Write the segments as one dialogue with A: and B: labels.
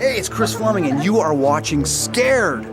A: Hey, it's Chris Fleming, and you are watching Scared!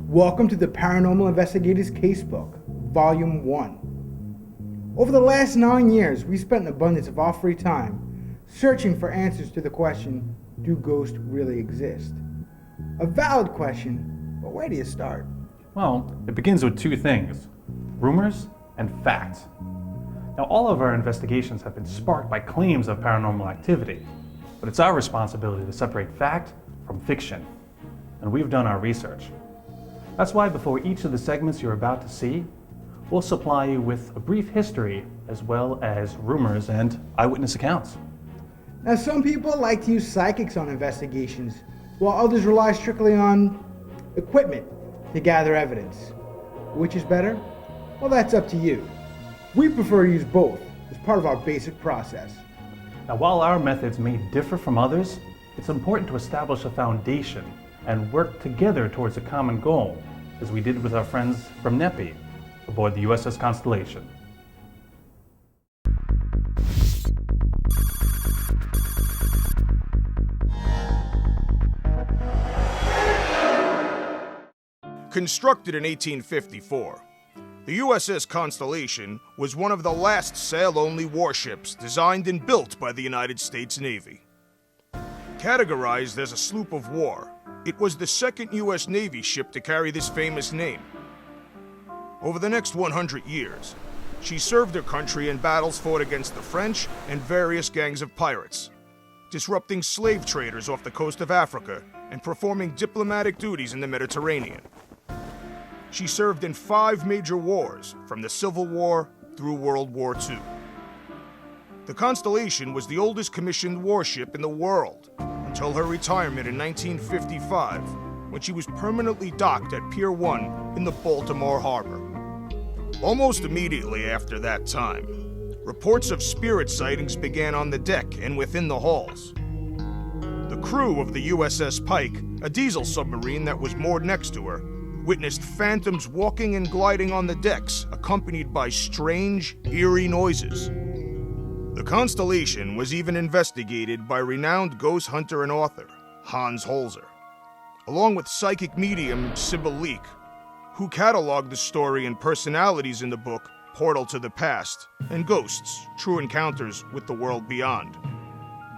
B: Welcome to the Paranormal Investigator's Casebook, Volume 1. Over the last 9 years, we spent an abundance of our free time searching for answers to the question, do ghosts really exist? A valid question, but where do you start?
C: Well, it begins with two things, rumors and facts. Now, all of our investigations have been sparked by claims of paranormal activity, but it's our responsibility to separate fact from fiction, and we've done our research. That's why before each of the segments you're about to see, we'll supply you with a brief history as well as rumors and eyewitness accounts.
B: Now, some people like to use psychics on investigations, while others rely strictly on equipment to gather evidence. Which is better? Well, that's up to you. We prefer to use both as part of our basic process.
C: Now, while our methods may differ from others, it's important to establish a foundation and work together towards a common goal, as we did with our friends from NEPI aboard the USS Constellation.
D: Constructed in 1854, the USS Constellation was one of the last sail-only warships designed and built by the United States Navy. Categorized as a sloop of war, it was the second U.S. Navy ship to carry this famous name. Over the next 100 years, she served her country in battles fought against the French and various gangs of pirates, disrupting slave traders off the coast of Africa and performing diplomatic duties in the Mediterranean. She served in 5 major wars, from the Civil War through World War II. The Constellation was the oldest commissioned warship in the world until her retirement in 1955, when she was permanently docked at Pier 1 in the Baltimore Harbor. Almost immediately after that time, reports of spirit sightings began on the deck and within the halls. The crew of the USS Pike, a diesel submarine that was moored next to her, witnessed phantoms walking and gliding on the decks, accompanied by strange, eerie noises. The Constellation was even investigated by renowned ghost hunter and author Hans Holzer, along with psychic medium Sybil Leek, who cataloged the story and personalities in the book Portal to the Past and Ghosts, True Encounters with the World Beyond.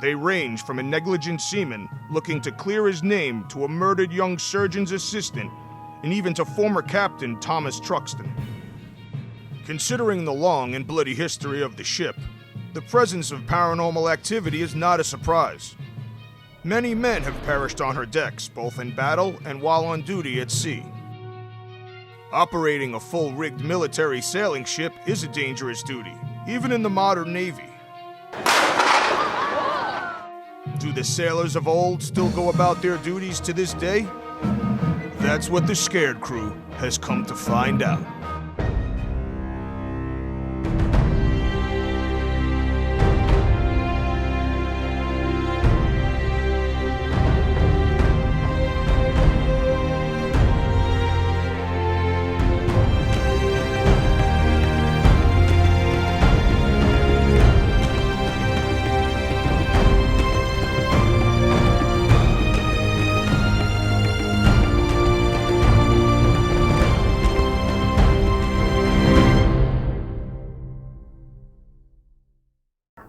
D: They range from a negligent seaman looking to clear his name to a murdered young surgeon's assistant and even to former Captain Thomas Truxton. Considering the long and bloody history of the ship, the presence of paranormal activity is not a surprise. Many men have perished on her decks, both in battle and while on duty at sea. Operating a full-rigged military sailing ship is a dangerous duty, even in the modern Navy. Do the sailors of old still go about their duties to this day? That's what the Scared Crew has come to find out.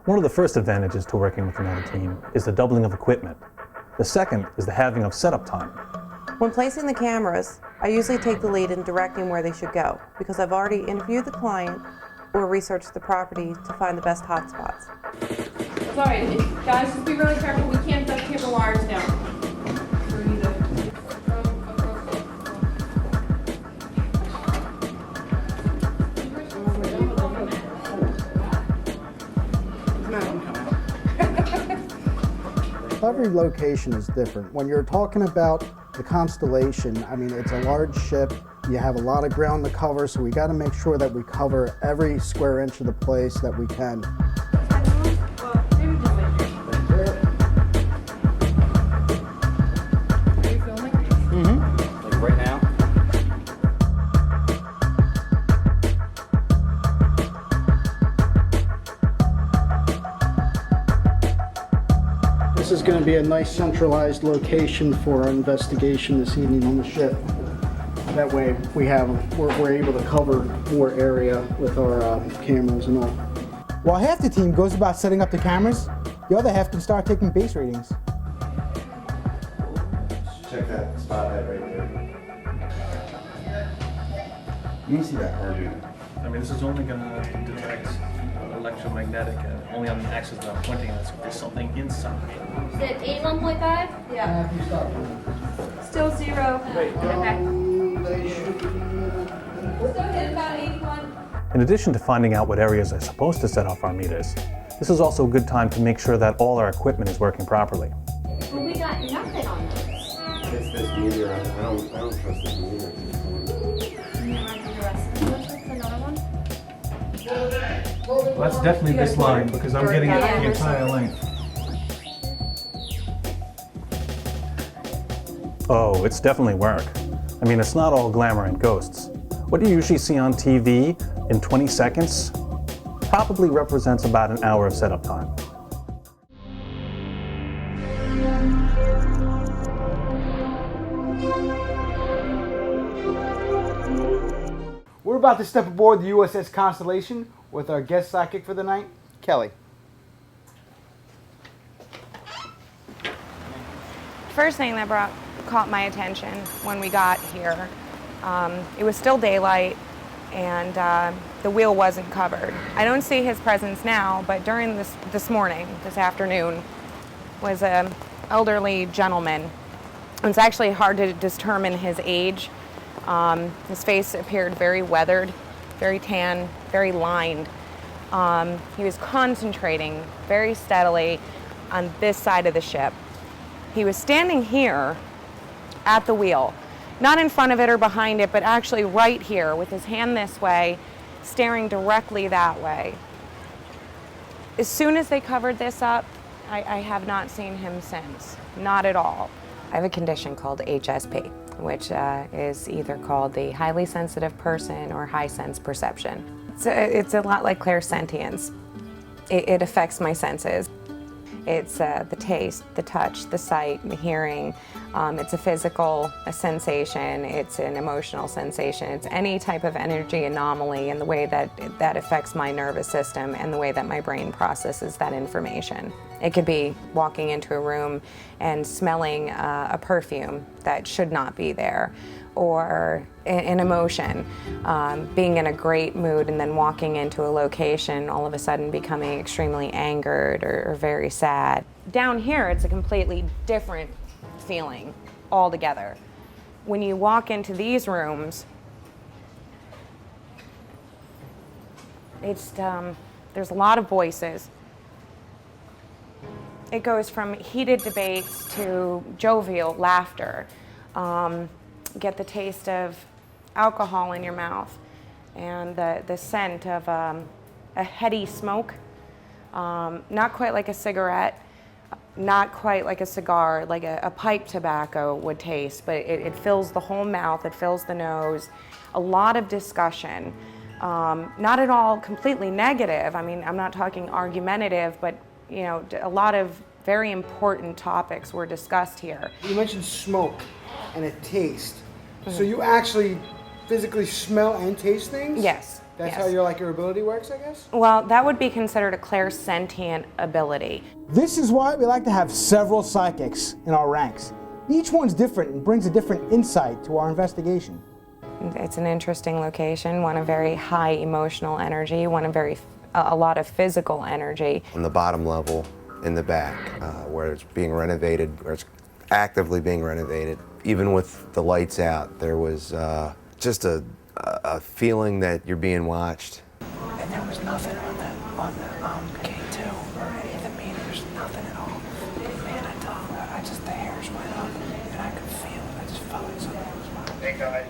C: One of the first advantages to working with another team is the doubling of equipment. The second is the halving of setup time.
E: When placing the cameras, I usually take the lead in directing where they should go because I've already interviewed the client or researched the property to find the best hotspots.
F: Sorry, guys, just be really careful. We can't duct tape the wires down.
G: Every location is different. When you're talking about the Constellation, I mean, it's a large ship. You have a lot of ground to cover, so we got to make sure that we cover every square inch of the place that we can.
F: Are you filming?
A: Mm-hmm. Like right now?
G: This is going to be a nice centralized location for our investigation this evening on the ship. That way we're able to cover more area with our cameras and all.
B: While half the team goes about setting up the cameras, the other half can start taking base readings.
H: Check that spot head right there. You can see that hard.
C: I mean, this is only going to detect electromagnetic, only on the axis that I'm pointing at, so there's something inside.
F: Is it 81.5? Yeah. Still 0. Okay. Still hit about 81.
C: In addition to finding out what areas are supposed to set off our meters, this is also a good time to make sure that all our equipment is working properly.
F: Well, we got nothing on this.
H: It's this meter. I don't trust this meter.
C: Well, that's definitely this line, because I'm getting it the entire length. Oh, it's definitely work. I mean, it's not all glamour and ghosts. What you usually see on TV in 20 seconds probably represents about an hour of setup time.
B: We're about to step aboard the USS Constellation with our guest psychic for the night, Kelly.
I: First thing that caught my attention when we got here, it was still daylight and the wheel wasn't covered. I don't see his presence now, but during this afternoon, was an elderly gentleman. It's actually hard to determine his age. His face appeared very weathered, very tan, very lined. He was concentrating very steadily on this side of the ship. He was standing here at the wheel, not in front of it or behind it, but actually right here with his hand this way, staring directly that way. As soon as they covered this up, I have not seen him since, not at all. I have a condition called HSP, which is either called the highly sensitive person or high sense perception. It's a lot like clairsentience. It affects my senses. It's the taste, the touch, the sight, the hearing. It's a physical sensation. It's an emotional sensation. It's any type of energy anomaly in the way that affects my nervous system and the way that my brain processes that information. It could be walking into a room and smelling a perfume that should not be there, or an emotion, being in a great mood and then walking into a location, all of a sudden becoming extremely angered or very sad. Down here, it's a completely different feeling altogether. When you walk into these rooms, It's, there's a lot of voices. It goes from heated debates to jovial laughter. Get the taste of alcohol in your mouth and the scent of a heady smoke. Not quite like a cigarette, not quite like a cigar, like a pipe tobacco would taste, but it fills the whole mouth, it fills the nose. A lot of discussion. Not at all completely negative. I mean, I'm not talking argumentative, but you know, a lot of very important topics were discussed here.
B: You mentioned smoke and a taste. So you actually physically smell and taste things?
I: Yes.
B: That's
I: yes.
B: how your ability works, I guess?
I: Well, that would be considered a clairsentient ability.
B: This is why we like to have several psychics in our ranks. Each one's different and brings a different insight to our investigation.
I: It's an interesting location, one of very high emotional energy, one of a lot of physical energy.
H: On the bottom level, in the back, where it's being renovated, or it's actively being renovated, even with the lights out, there was just a feeling that you're being watched.
J: And there was nothing on the K2 or any of the meters, nothing at all. Man, I just, the hairs went up and I could feel it. I just felt like something was wrong. Hey guys.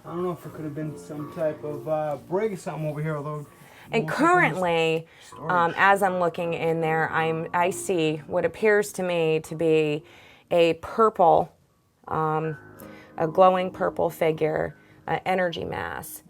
B: I don't know if it could have been some type of break or something over here, although.
I: And currently, as I'm looking in there, I see what appears to me to be a purple, a glowing purple figure, energy mass,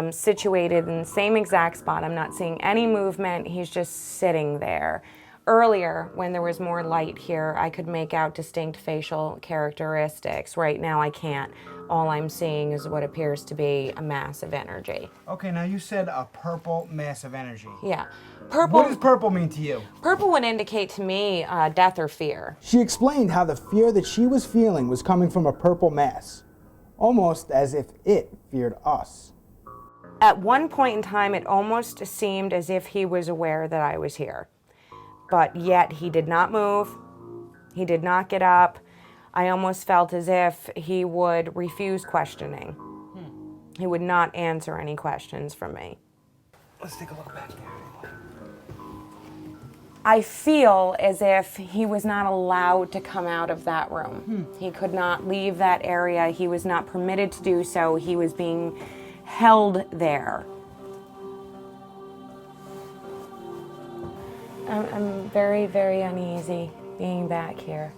I: situated in the same exact spot. I'm not seeing any movement. He's just sitting there. Earlier, when there was more light here, I could make out distinct facial characteristics. Right now, I can't. All I'm seeing is what appears to be a mass of energy.
B: Okay, now you said a purple mass of energy.
I: Yeah. Purple.
B: What does purple mean to you?
I: Purple would indicate to me death or fear.
B: She explained how the fear that she was feeling was coming from a purple mass, almost as if it feared us.
I: At one point in time, it almost seemed as if he was aware that I was here. But yet he did not move, he did not get up. I almost felt as if he would refuse questioning. He would not answer any questions from me.
B: Let's take a look back there.
I: I feel as if he was not allowed to come out of that room. He could not leave that area. He was not permitted to do so. He was being held there. I'm very, very uneasy being back here.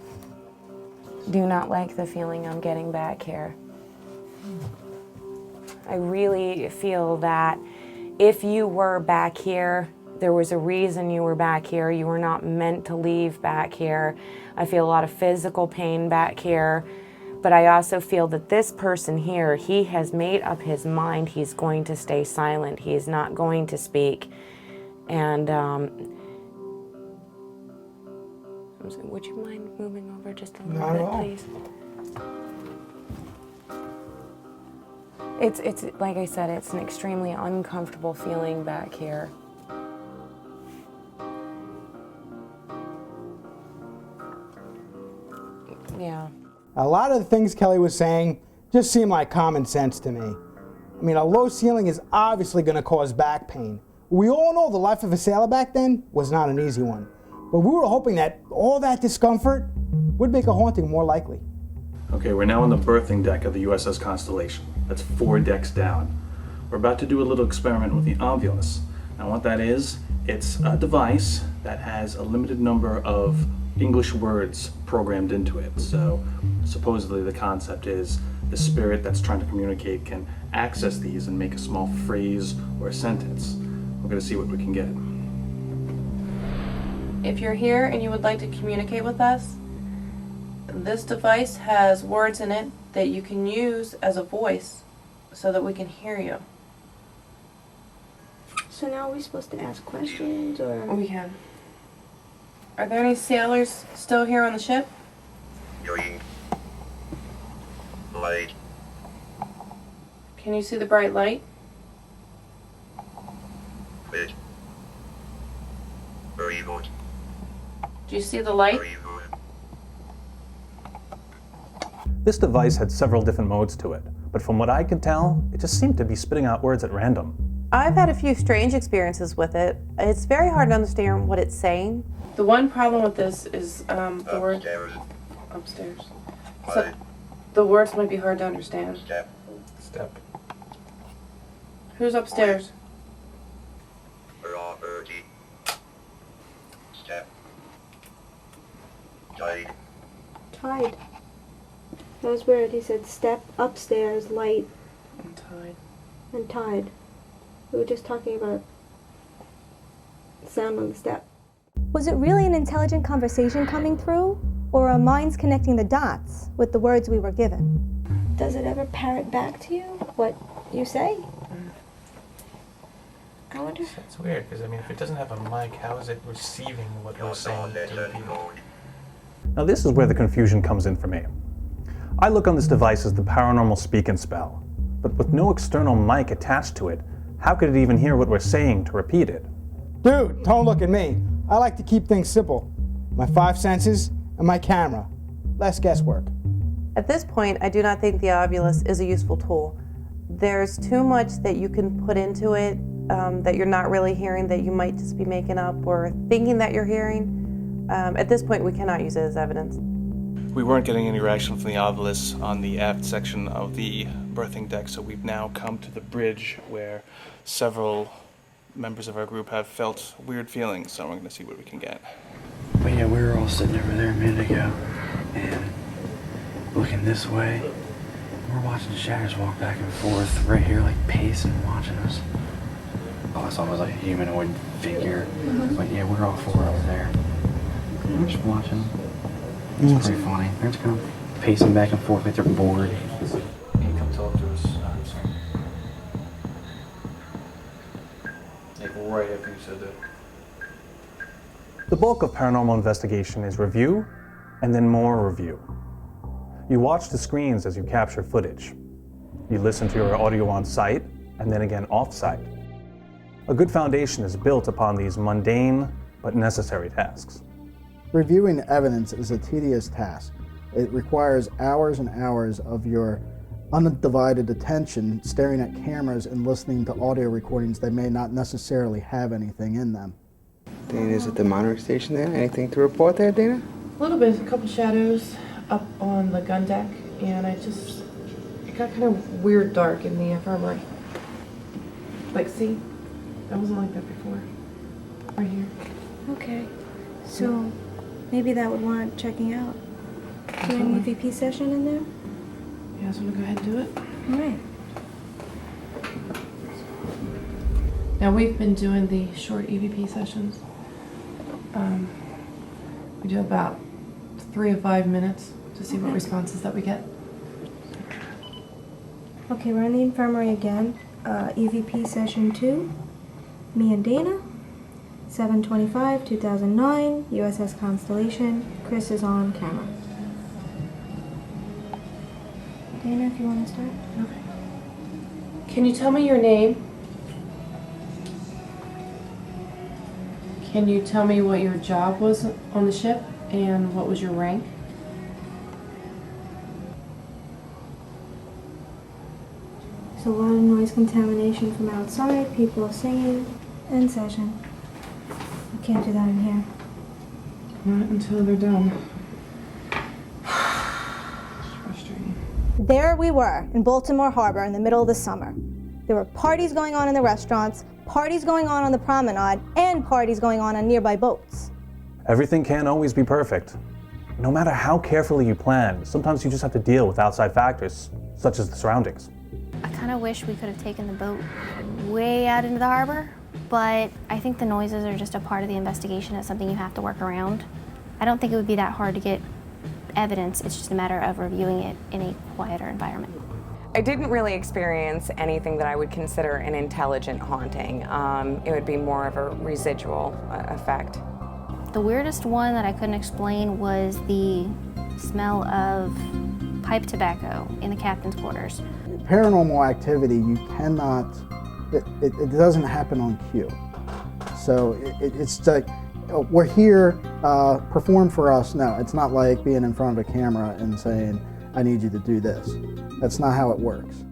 I: Do not like the feeling I'm getting back here. I really feel that if you were back here, there was a reason you were back here. You were not meant to leave back here. I feel a lot of physical pain back here, but I also feel that this person here, he has made up his mind. He's going to stay silent. He is not going to speak. And would you mind moving over just a little bit, please? It's like I said, it's an extremely uncomfortable feeling back here. Yeah.
B: A lot of the things Kelly was saying just seemed like common sense to me. I mean, a low ceiling is obviously going to cause back pain. We all know the life of a sailor back then was not an easy one. But we were hoping that all that discomfort would make a haunting more likely.
C: Okay, we're now on the berthing deck of the USS Constellation. That's 4 decks down. We're about to do a little experiment with the ovulus. Now what that is, it's a device that has a limited number of English words programmed into it. So supposedly the concept is the spirit that's trying to communicate can access these and make a small phrase or a sentence. We're going to see what we can get.
E: If you're here and you would like to communicate with us, this device has words in it that you can use as a voice so that we can hear you.
F: So now are we supposed to ask questions or?
E: We can. Are there any sailors still here on the ship?
H: Light.
E: Can you see the bright light?
H: Wait. Where are you going?
E: Do you see the light?
H: Where are you going?
C: This device had several different modes to it, but from what I could tell, it just seemed to be spitting out words at random.
E: I've had a few strange experiences with it. It's very hard to understand what it's saying.
K: The one problem with this is the word upstairs. So the words might be hard to understand.
A: Step.
K: Who's upstairs?
A: Step.
L: Tide. That was weird. He said step, upstairs, light,
K: And tide.
L: and tide. We were just talking about the sound on the step.
M: Was it really an intelligent conversation coming through, or our minds connecting the dots with the words we were given?
L: Does it ever parrot back to you what you say? I wonder.
C: It's weird, because I mean, if it doesn't have a mic, how is it receiving what we're saying to people? Now this is where the confusion comes in for me. I look on this device as the paranormal speak and spell, but with no external mic attached to it, how could it even hear what we're saying to repeat it?
B: Dude, don't look at me. I like to keep things simple. My 5 senses and my camera. Less guesswork.
E: At this point, I do not think the Ovilus is a useful tool. There's too much that you can put into it that you're not really hearing, that you might just be making up or thinking that you're hearing. At this point, we cannot use it as evidence.
C: We weren't getting any reaction from the Ovilus on the aft section of the berthing deck, so we've now come to the bridge where several members of our group have felt weird feelings, so we're going to see what we can get.
J: But yeah, we were all sitting over there a minute ago and looking this way. We're watching shadows walk back and forth right here, like pacing, watching us. All I saw was like a humanoid figure. But yeah, we're all 4 over there. We're just watching. It's pretty funny. They're just kind of pacing back and forth like they're bored.
A: Can you come talk to us? Sorry. Like right after you said that.
C: The bulk of paranormal investigation is review, and then more review. You watch the screens as you capture footage. You listen to your audio on site, and then again off site. A good foundation is built upon these mundane but necessary tasks.
G: Reviewing evidence is a tedious task. It requires hours and hours of your undivided attention staring at cameras and listening to audio recordings that may not necessarily have anything in them.
N: Dana, is it the monitoring station there? Anything to report there, Dana?
K: A little bit, a couple shadows up on the gun deck, and it got kind of weird dark in the infirmary. Like, see? That wasn't like that before. Right here.
L: Okay, so maybe that would warrant checking out. Doing an EVP session in there?
K: Yeah, so I'm gonna go ahead and do it.
L: All right.
K: Now we've been doing the short EVP sessions. We do about 3 to 5 minutes to see what responses that we get.
L: Okay, we're in the infirmary again. EVP session 2. Me and Dana. 7/25/2009. USS Constellation. Chris is on camera. Dana, if you want to start.
K: Okay. Can you tell me your name? Can you tell me what your job was on the ship and what was your rank?
L: There's a lot of noise contamination from outside. People are singing. End session. I can't do that in here.
K: Not until they're done. Frustrating.
M: There we were in Baltimore Harbor in the middle of the summer. There were parties going on in the restaurants, parties going on the promenade, and parties going on nearby boats.
C: Everything can't always be perfect. No matter how carefully you plan, sometimes you just have to deal with outside factors, such as the surroundings.
O: I kind of wish we could have taken the boat way out into the harbor, but I think the noises are just a part of the investigation. It's something you have to work around. I don't think it would be that hard to get evidence. It's just a matter of reviewing it in a quieter environment.
P: I didn't really experience anything that I would consider an intelligent haunting. It would be more of a residual effect.
O: The weirdest one that I couldn't explain was the smell of pipe tobacco in the captain's quarters.
G: Paranormal activity, you cannot, it doesn't happen on cue. So it's like, we're here, perform for us. No, it's not like being in front of a camera and saying, I need you to do this. That's not how it works.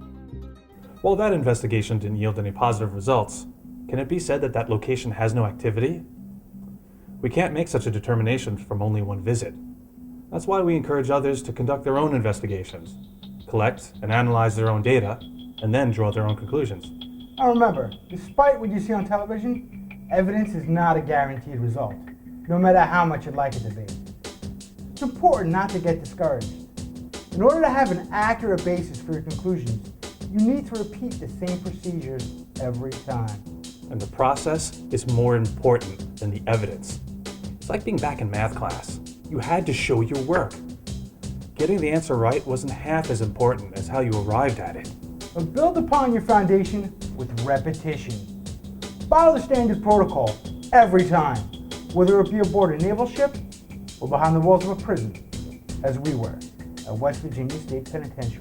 C: While that investigation didn't yield any positive results, can it be said that that location has no activity? We can't make such a determination from only one visit. That's why we encourage others to conduct their own investigations, collect and analyze their own data, and then draw their own conclusions.
B: Now remember, despite what you see on television, evidence is not a guaranteed result, no matter how much you'd like it to be. It's important not to get discouraged. In order to have an accurate basis for your conclusions, you need to repeat the same procedures every time.
C: And the process is more important than the evidence. It's like being back in math class. You had to show your work. Getting the answer right wasn't half as important as how you arrived at it.
B: But build upon your foundation with repetition. Follow the standard protocol every time, whether it be aboard a naval ship or behind the walls of a prison, as we were at West Virginia State Penitentiary.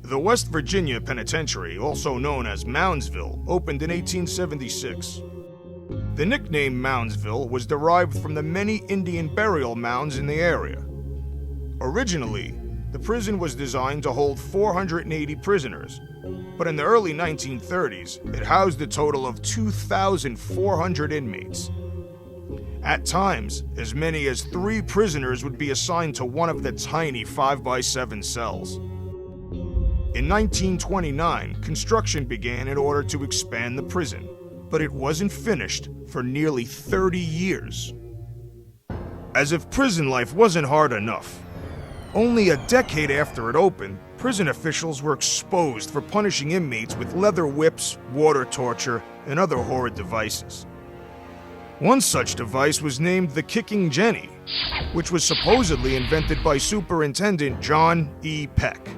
D: The West Virginia Penitentiary, also known as Moundsville, opened in 1876. The nickname Moundsville was derived from the many Indian burial mounds in the area. Originally, the prison was designed to hold 480 prisoners, but in the early 1930s, it housed a total of 2,400 inmates. At times, as many as 3 prisoners would be assigned to one of the tiny 5x7 cells. In 1929, construction began in order to expand the prison, but it wasn't finished for nearly 30 years. As if prison life wasn't hard enough, only a decade after it opened, prison officials were exposed for punishing inmates with leather whips, water torture, and other horrid devices. One such device was named the Kicking Jenny, which was supposedly invented by Superintendent John E. Peck.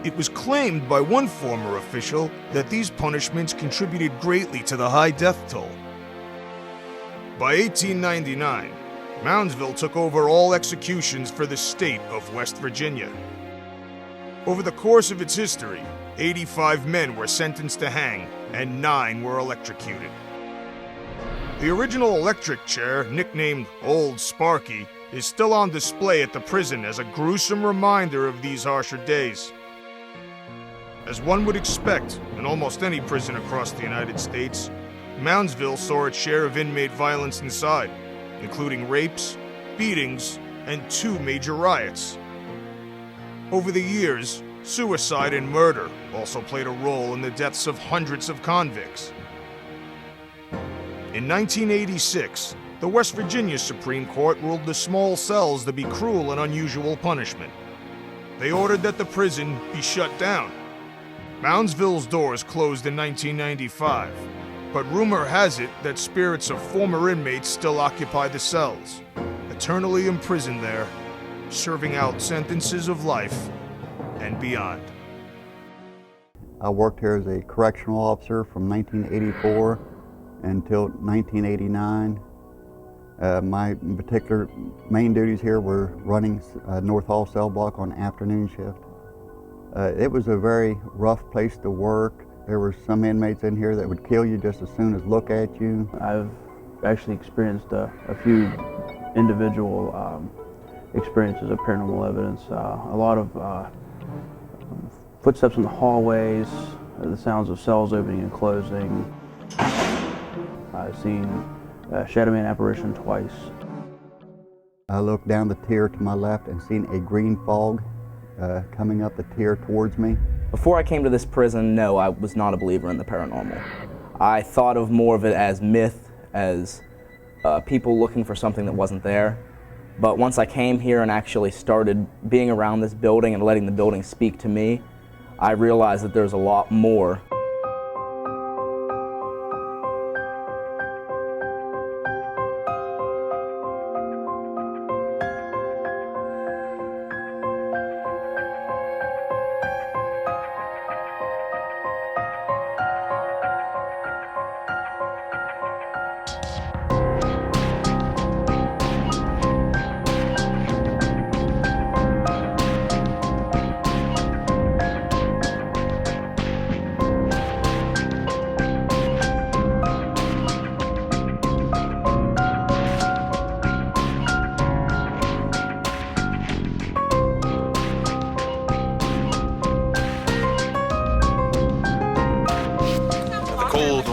D: It was claimed by one former official that these punishments contributed greatly to the high death toll. By 1899, Moundsville took over all executions for the state of West Virginia. Over the course of its history, 85 men were sentenced to hang and 9 were electrocuted. The original electric chair, nicknamed Old Sparky, is still on display at the prison as a gruesome reminder of these harsher days. As one would expect in almost any prison across the United States, Moundsville saw its share of inmate violence inside, including rapes, beatings, and 2 major riots. Over the years, suicide and murder also played a role in the deaths of hundreds of convicts. In 1986, the West Virginia Supreme Court ruled the small cells to be cruel and unusual punishment. They ordered that the prison be shut down. Moundsville's doors closed in 1995, but rumor has it that spirits of former inmates still occupy the cells, eternally imprisoned there, serving out sentences of life and beyond.
Q: I worked here as a correctional officer from 1984 until 1989. My particular main duties here were running North Hall cell block on afternoon shift. It was a very rough place to work. There were some inmates in here that would kill you just as soon as look at you.
R: I've actually experienced a few individual experiences of paranormal evidence. A lot of footsteps in the hallways, the sounds of cells opening and closing. I've seen a shadow man apparition twice.
Q: I looked down the tier to my left and seen a green fog coming up the tier towards me.
S: Before I came to this prison, no, I was not a believer in the paranormal. I thought of more of it as myth, as people looking for something that wasn't there. But once I came here and actually started being around this building and letting the building speak to me, I realized that there's a lot more.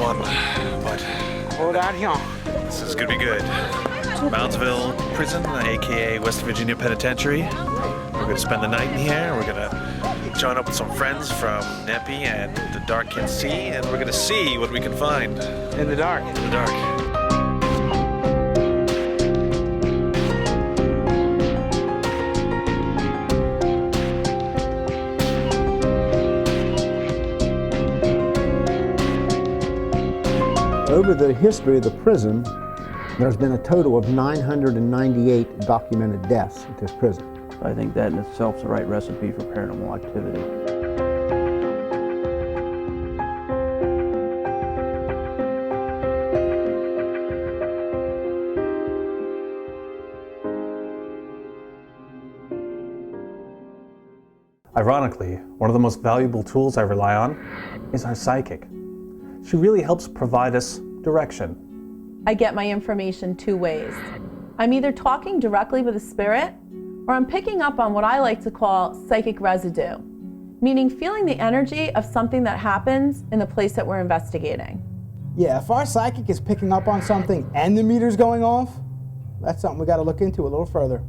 C: one, but this is gonna be good. Moundsville Prison, aka West Virginia Penitentiary. We're gonna spend the night in here. We're gonna join up with some friends from Neppy and The Dark Can See, and we're gonna see what we can find.
J: In the dark.
C: In the dark.
T: Over the history of the prison, there's been a total of 998 documented deaths at this prison.
R: I think that in itself is the right recipe for paranormal activity.
C: Ironically, one of the most valuable tools I rely on is our psychic. She really helps provide us direction.
U: I get my information two ways. I'm either talking directly with a spirit, or I'm picking up on what I like to call psychic residue, meaning feeling the energy of something that happens in the place that we're investigating.
B: Yeah, if our psychic is picking up on something and the meter's going off, that's something we got to look into a little further.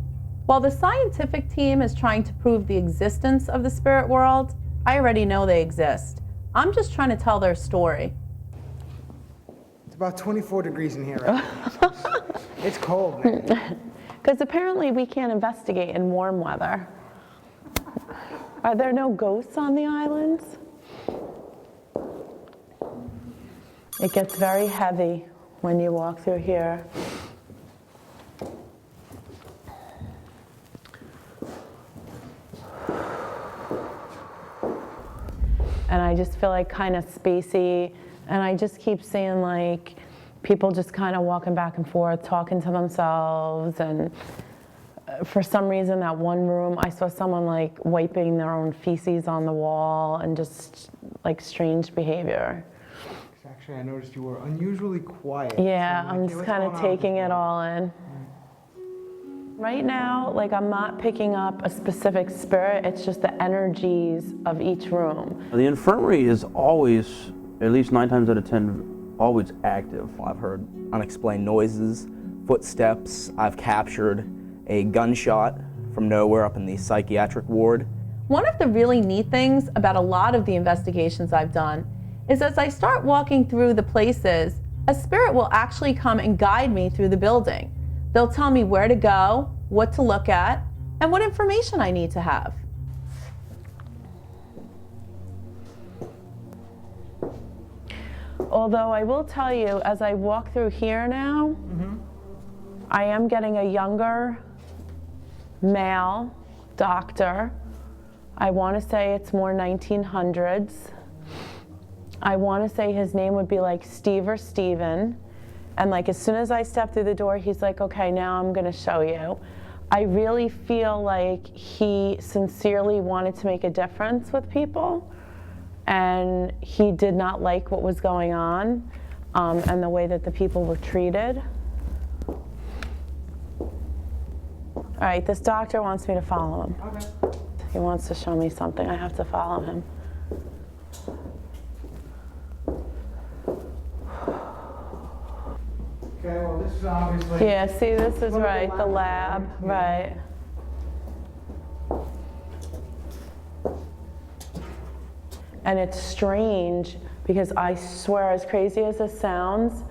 U: While the scientific team is trying to prove the existence of the spirit world, I already know they exist. I'm just trying to tell their story.
B: It's about 24 degrees in here right now. It's cold, man.
K: Because apparently we can't investigate in warm weather. Are there no ghosts on the islands? It gets very heavy when you walk through here. And I just feel like kind of spacey, and I just keep seeing like people just kind of walking back and forth, talking to themselves, and for some reason that one room I saw someone like wiping their own feces on the wall and just like strange behavior.
B: Actually, I noticed you were unusually quiet.
K: Yeah,
B: so
K: I'm just kind of taking it all in. Right now, like I'm not picking up a specific spirit, it's just the energies of each room.
R: The infirmary is always, at least 9 times out of 10, always active.
S: I've heard unexplained noises, footsteps. I've captured a gunshot from nowhere up in the psychiatric ward.
U: One of the really neat things about a lot of the investigations I've done is as I start walking through the places, a spirit will actually come and guide me through the building. They'll tell me where to go, what to look at, and what information I need to have.
K: Although I will tell you, as I walk through here now, I am getting a younger male doctor. I want to say it's more 1900s. I want to say his name would be like Steve or Steven. And like as soon as I step through the door, he's like, okay, now I'm going to show you. I really feel like he sincerely wanted to make a difference with people. And he did not like what was going on and the way that the people were treated. All right, this doctor wants me to follow him. Okay. He wants to show me something. I have to follow him.
B: Okay, well, this is obviously...
K: Yeah, see, this is right, the lab, right. And it's strange because I swear, as crazy as this sounds,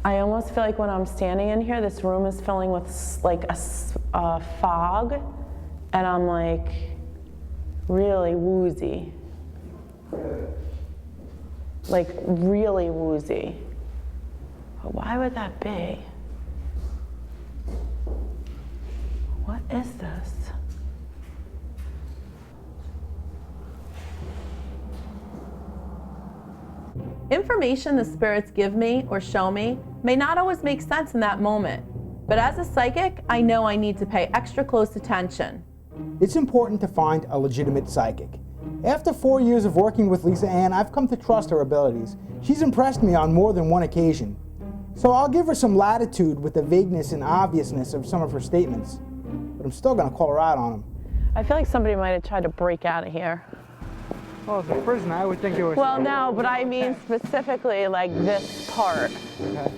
K: I almost feel like when I'm standing in here, this room is filling with like a fog, and I'm like really woozy. Like really woozy. But why would that be? What is this?
U: Information the spirits give me or show me may not always make sense in that moment, but as a psychic, I know I need to pay extra close attention.
B: It's important to find a legitimate psychic. After 4 years of working with Lisa Ann, I've come to trust her abilities. She's impressed me on more than one occasion. So I'll give her some latitude with the vagueness and obviousness of some of her statements, but I'm still gonna call her out on them.
K: I feel like somebody might have tried to break out of here.
B: Well, it's a prison. I would think it was.
U: Well, no, but I mean specifically like this part.
B: Okay.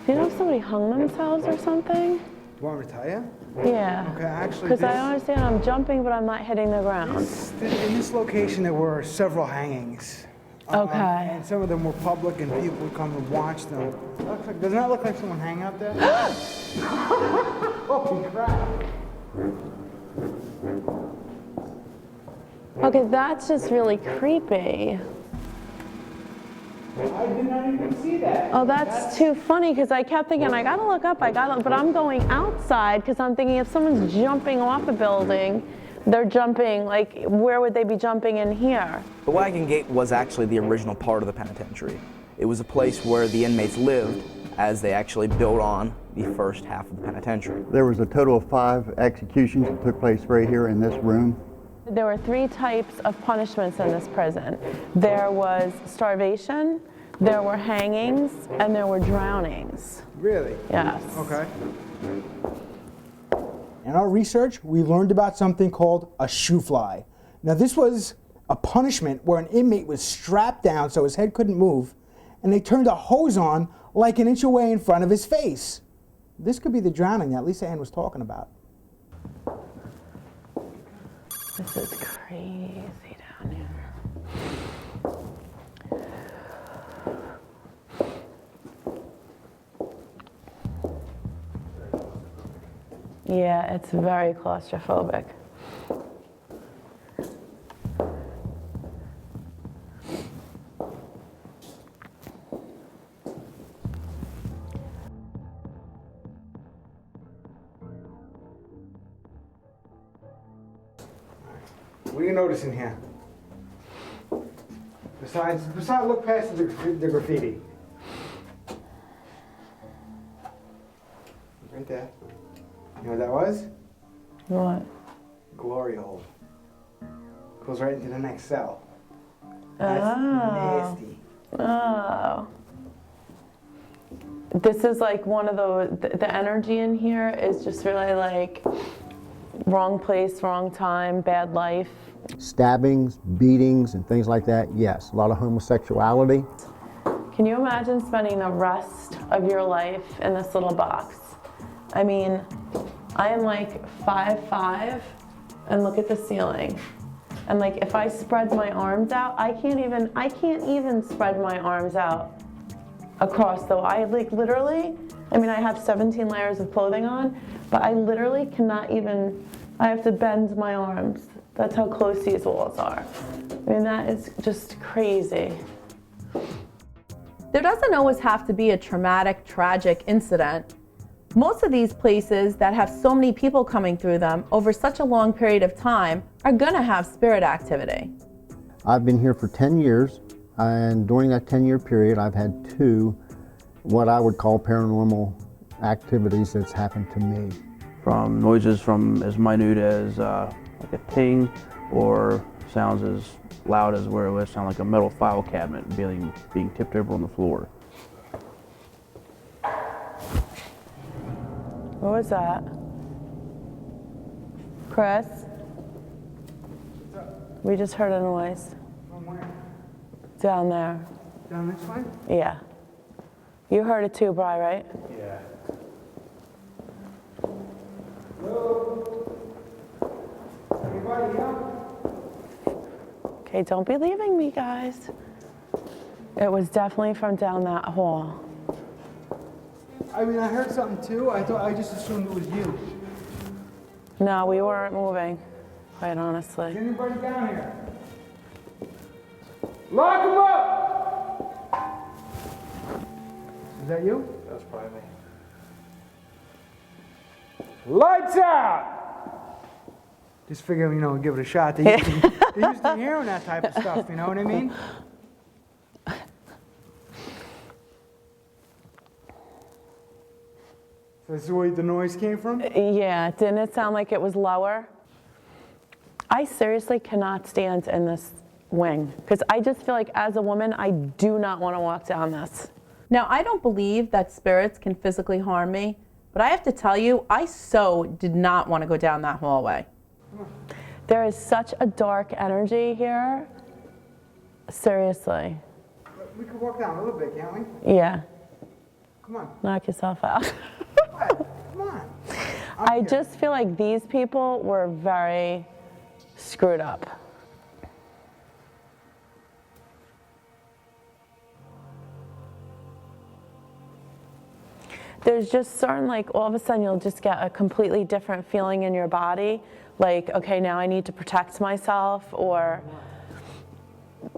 U: Do you know if somebody hung themselves or something?
B: You want me to tell you?
U: Yeah.
B: Okay, actually.
U: Because I understand I'm jumping, but I'm not hitting the ground.
B: In this location, there were several hangings.
U: Okay.
B: And some of them were public, and people would come and watch them. Doesn't that look like someone hanging out there? Holy crap!
U: Okay, that's just really creepy.
B: I did not even see that.
U: Oh, that's too funny because I kept thinking, I gotta look up, but I'm going outside because I'm thinking if someone's jumping off a building, they're jumping, like, where would they be jumping in here?
S: The Wagon Gate was actually the original part of the penitentiary. It was a place where the inmates lived as they actually built on the first half of the penitentiary.
Q: There was a total of 5 executions that took place right here in this room.
U: There were 3 types of punishments in this prison. There was starvation, there were hangings, and there were drownings.
B: Really?
U: Yes.
B: Okay. In our research, we learned about something called a shoe fly. Now, this was a punishment where an inmate was strapped down so his head couldn't move, and they turned a hose on like an inch away in front of his face. This could be the drowning that Lisa Ann was talking about.
U: This is crazy down here. Yeah, it's very claustrophobic.
B: What are you noticing here? Besides, look past the graffiti. Right there. You know what that was?
U: What?
B: Glory hole. Goes right into the next cell.
U: That's
B: nasty.
U: Oh. This is like one of those, the energy in here is just really like wrong place, wrong time, bad life.
T: Stabbings, beatings, and things like that, yes. A lot of homosexuality.
U: Can you imagine spending the rest of your life in this little box? I mean, I am like 5'5", and look at the ceiling. And like, if I spread my arms out, I can't even spread my arms out across though. I like literally, I mean, I have 17 layers of clothing on, but I literally cannot even, I have to bend my arms. That's how close these walls are. I mean, that is just crazy.
K: There doesn't always have to be a traumatic, tragic incident. Most of these places that have so many people coming through them over such a long period of time are gonna have spirit activity.
T: I've been here for 10 years, and during that 10-year period, I've had 2 what I would call paranormal activities that's happened to me.
R: From noises from as minute as like a ting, or sounds as loud as where it would sound like a metal file cabinet being tipped over on the floor.
U: What was that? Chris? We just heard a noise.
B: From where?
U: Down there.
B: Down this way?
U: Yeah. You heard it too, Bri, right?
B: Yeah. Hello? Anybody out?
U: Okay, don't be leaving me, guys. It was definitely from down that hall.
B: I mean, I heard something too. I just assumed it was you.
U: No, we weren't moving, quite honestly.
B: Is anybody down here? Lock them up! Is that you?
A: That was probably me.
B: Lights out! Just figure, you know, give it a shot. They used to hearing that type of stuff, you know what I mean? So this is where the noise came from?
U: Yeah, didn't it sound like it was lower? I seriously cannot stand in this wing because I just feel like as a woman, I do not want to walk down this. Now, I don't believe that spirits can physically harm me, but I have to tell you, I so did not want to go down that hallway. There is such a dark energy here. Seriously.
B: We could walk down a little bit, can't we?
U: Yeah.
B: Come on.
U: Knock yourself out.
B: Come on.
U: I just feel like these people were very screwed up. There's just certain, like, all of a sudden you'll just get a completely different feeling in your body. Like, okay, now I need to protect myself, or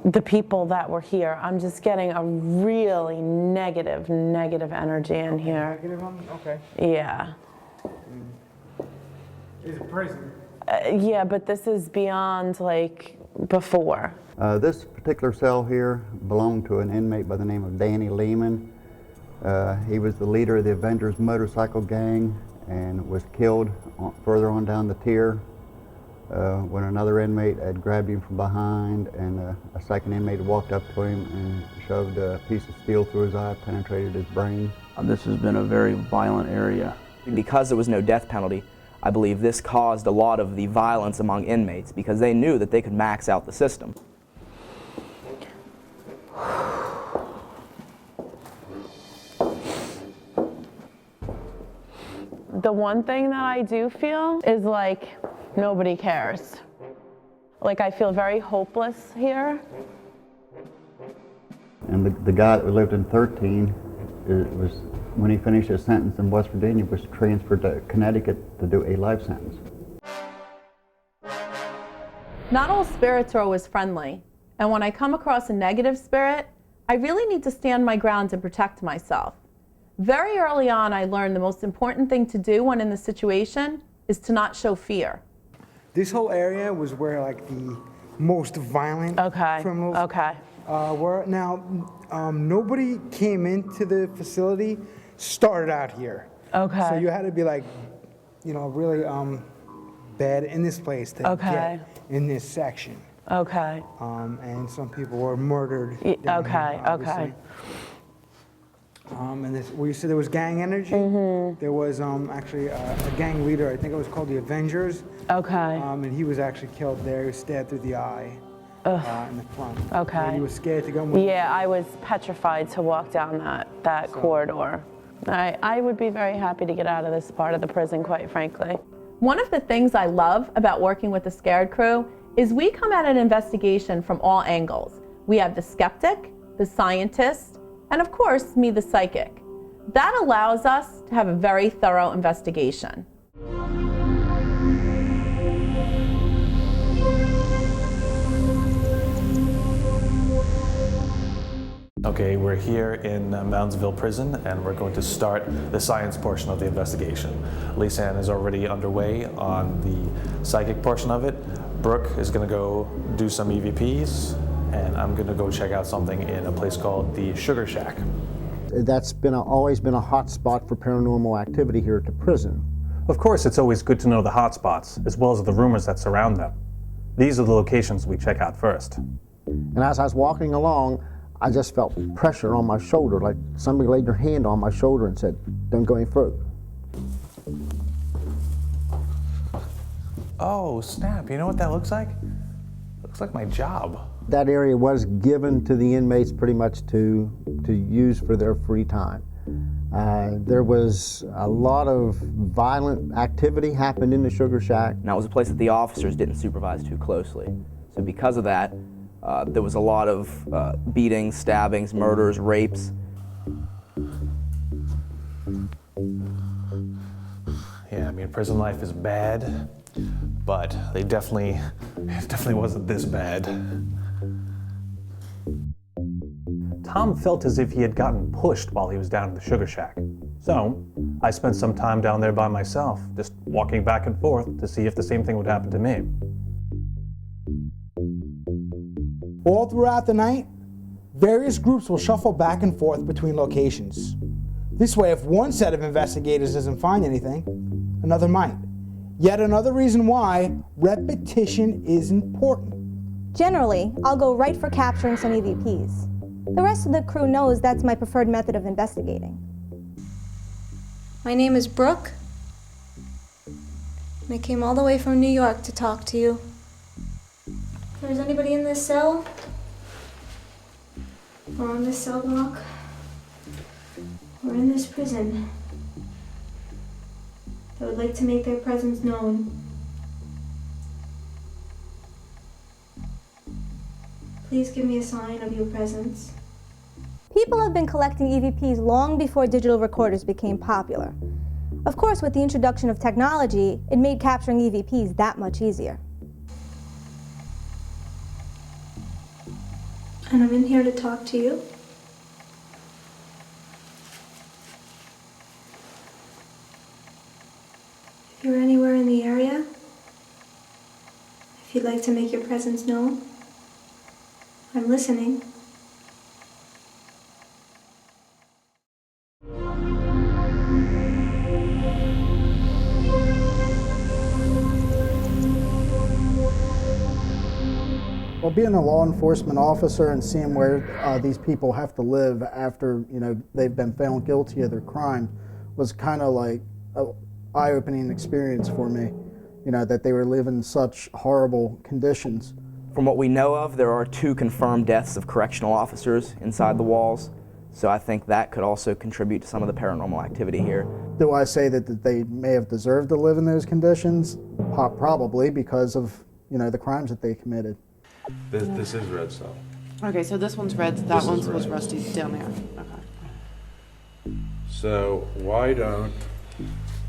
U: the people that were here. I'm just getting a really negative energy in here.
B: Okay.
U: Yeah.
B: It's a prison.
U: Yeah, but this is beyond, like, before.
Q: This particular cell here belonged to an inmate by the name of Danny Lehman. He was the leader of the Avengers motorcycle gang and was killed further on down the tier when another inmate had grabbed him from behind, and a second inmate walked up to him and shoved a piece of steel through his eye, penetrated his brain.
R: This has been a very violent area.
S: Because there was no death penalty, I believe this caused a lot of the violence among inmates because they knew that they could max out the system.
U: The one thing that I do feel is like nobody cares. Like I feel very hopeless here.
Q: And the guy that lived in 13 was, when he finished his sentence in West Virginia, was transferred to Connecticut to do a life sentence.
U: Not all spirits are always friendly, and when I come across a negative spirit, I really need to stand my ground and protect myself. Very early on, I learned the most important thing to do when in the situation is to not show fear.
B: This whole area was where like the most violent criminals were. Now, nobody came into the facility, started out here.
U: Okay.
B: So you had to be like, you know, really bad in this place to get in this section.
U: Okay.
B: And some people were murdered. Down here, obviously. And this, well, you said there was gang energy. There was actually a gang leader. I think it was called the Avengers.
U: Okay.
B: And he was actually killed there. He was stabbed through the eye in the front.
U: Okay.
B: And he was scared to go.
U: Yeah, I was petrified to walk down that corridor. I would be very happy to get out of this part of the prison, quite frankly. One of the things I love about working with the Scared Crew is we come at an investigation from all angles. We have the skeptic, the scientist, and of course, me, the psychic. That allows us to have a very thorough investigation.
C: Okay, we're here in Moundsville Prison, and we're going to start the science portion of the investigation. Lisanne is already underway on the psychic portion of it. Brooke is going to go do some EVPs, and I'm going to go check out something in a place called the Sugar Shack.
T: That's been always been a hot spot for paranormal activity here at the prison.
C: Of course, it's always good to know the hot spots, as well as the rumors that surround them. These are the locations we check out first.
T: And as I was walking along, I just felt pressure on my shoulder, like somebody laid their hand on my shoulder and said, "Don't go any further."
C: Oh, snap. You know what that looks like? It looks like my job.
T: That area was given to the inmates pretty much to use for their free time. There was a lot of violent activity happened in the Sugar Shack.
S: Now, it was a place that the officers didn't supervise too closely. So because of that, there was a lot of beatings, stabbings, murders, rapes.
C: Yeah, I mean, prison life is bad, but it definitely wasn't this bad. Tom felt as if he had gotten pushed while he was down in the Sugar Shack. So I spent some time down there by myself, just walking back and forth to see if the same thing would happen to me.
B: All throughout the night, various groups will shuffle back and forth between locations. This way, if one set of investigators doesn't find anything, another might. Yet another reason why repetition is important.
M: Generally, I'll go right for capturing some EVPs. The rest of the crew knows that's my preferred method of investigating.
L: My name is Brooke. And I came all the way from New York to talk to you. If there's anybody in this cell, or on this cell block, or in this prison, that would like to make their presence known, please give me a sign of your presence.
M: People have been collecting EVPs long before digital recorders became popular. Of course, with the introduction of technology, it made capturing EVPs that much easier.
L: And I'm in here to talk to you. If you're anywhere in the area, if you'd like to make your presence known, I'm listening.
G: Well, being a law enforcement officer and seeing where these people have to live after, they've been found guilty of their crime was kind of like an eye-opening experience for me, that they were living in such horrible conditions.
S: From what we know of, there are 2 confirmed deaths of correctional officers inside the walls, so I think that could also contribute to some of the paranormal activity here.
G: Do I say that they may have deserved to live in those conditions? Probably, because of, the crimes that they committed.
I: This is red cell.
K: Okay, so this one's red, that one was rusty down there. Okay.
I: So why don't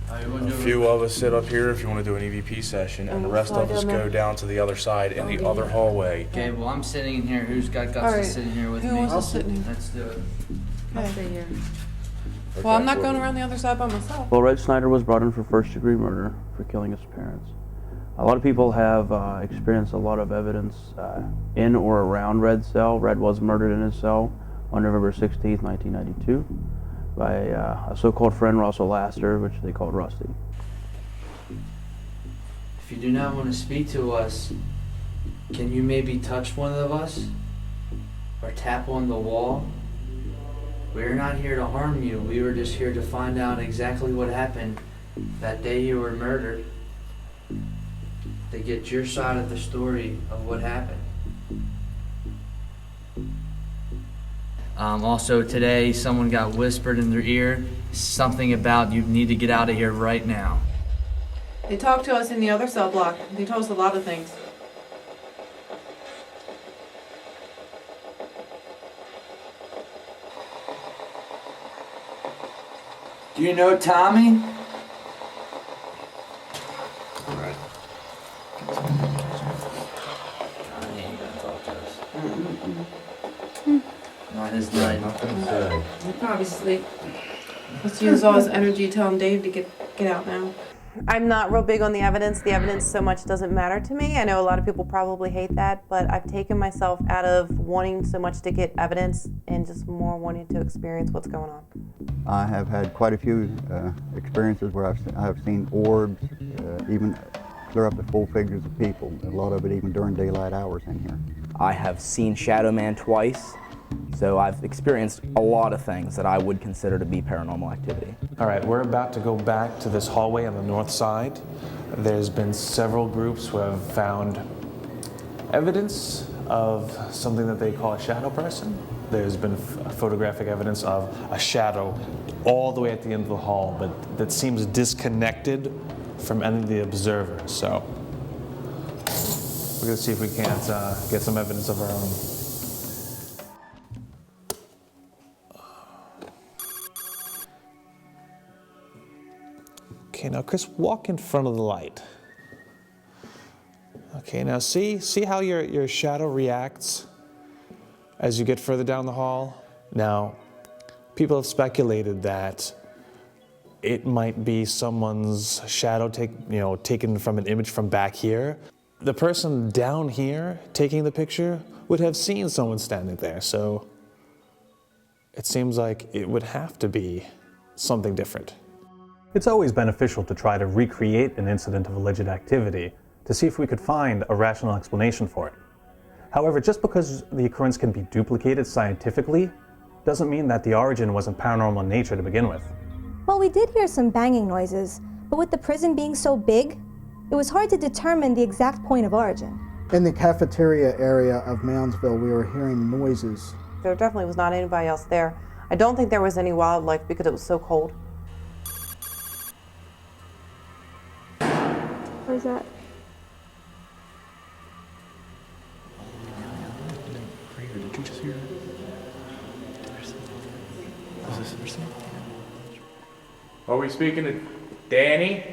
I: a few of us sit up here if you want to do an EVP session, and the rest of us go down to the other side in the other hallway.
V: Okay, well, I'm sitting in here. Who's got guts to sit in here with me?
K: Who wants to sit in here?
V: Let's do it.
K: I'll stay here. Well, I'm not going around the other side by myself.
R: Well, Red Snyder was brought in for first-degree murder for killing his parents. A lot of people have experienced a lot of evidence in or around Red's cell. Red was murdered in his cell on November 16th, 1992 by a so-called friend, Russell Laster, which they called Rusty.
V: If you do not want to speak to us, can you maybe touch one of us? Or tap on the wall? We're not here to harm you. We were just here to find out exactly what happened that day you were murdered. To get your side of the story of what happened. Also today, someone got whispered in their ear something about you need to get out of here right now.
K: They talked to us in the other cell block. They told us a lot of things.
V: Do you know Tommy? Not his night.
K: He's probably asleep. Let's use all his energy telling Dave to get out now.
E: I'm not real big on the evidence. The evidence so much doesn't matter to me. I know a lot of people probably hate that, but I've taken myself out of wanting so much to get evidence and just more wanting to experience what's going on.
Q: I have had quite a few experiences where I've seen orbs, even clear up to full figures of people, a lot of it even during daylight hours in here.
S: I have seen Shadow Man twice, so I've experienced a lot of things that I would consider to be paranormal activity.
I: All right, we're about to go back to this hallway on the north side. There's been several groups who have found evidence of something that they call a shadow person. There's been photographic evidence of a shadow all the way at the end of the hall, but that seems disconnected from any of the observers. So we're gonna see if we can't get some evidence of our own. Okay, now Chris, walk in front of the light. Okay, now see how your shadow reacts as you get further down the hall? Now, people have speculated that it might be someone's shadow taken from an image from back here. The person down here taking the picture would have seen someone standing there, so it seems like it would have to be something different.
C: It's always beneficial to try to recreate an incident of alleged activity to see if we could find a rational explanation for it. However, just because the occurrence can be duplicated scientifically doesn't mean that the origin wasn't paranormal in nature to begin with.
M: Well, we did hear some banging noises, but with the prison being so big, it was hard to determine the exact point of origin.
G: In the cafeteria area of Moundsville, we were hearing noises.
E: There definitely was not anybody else there. I don't think there was any wildlife because it was so cold.
L: What is that?
J: Did you just hear it? Is this interesting?
F: Are we speaking to Danny?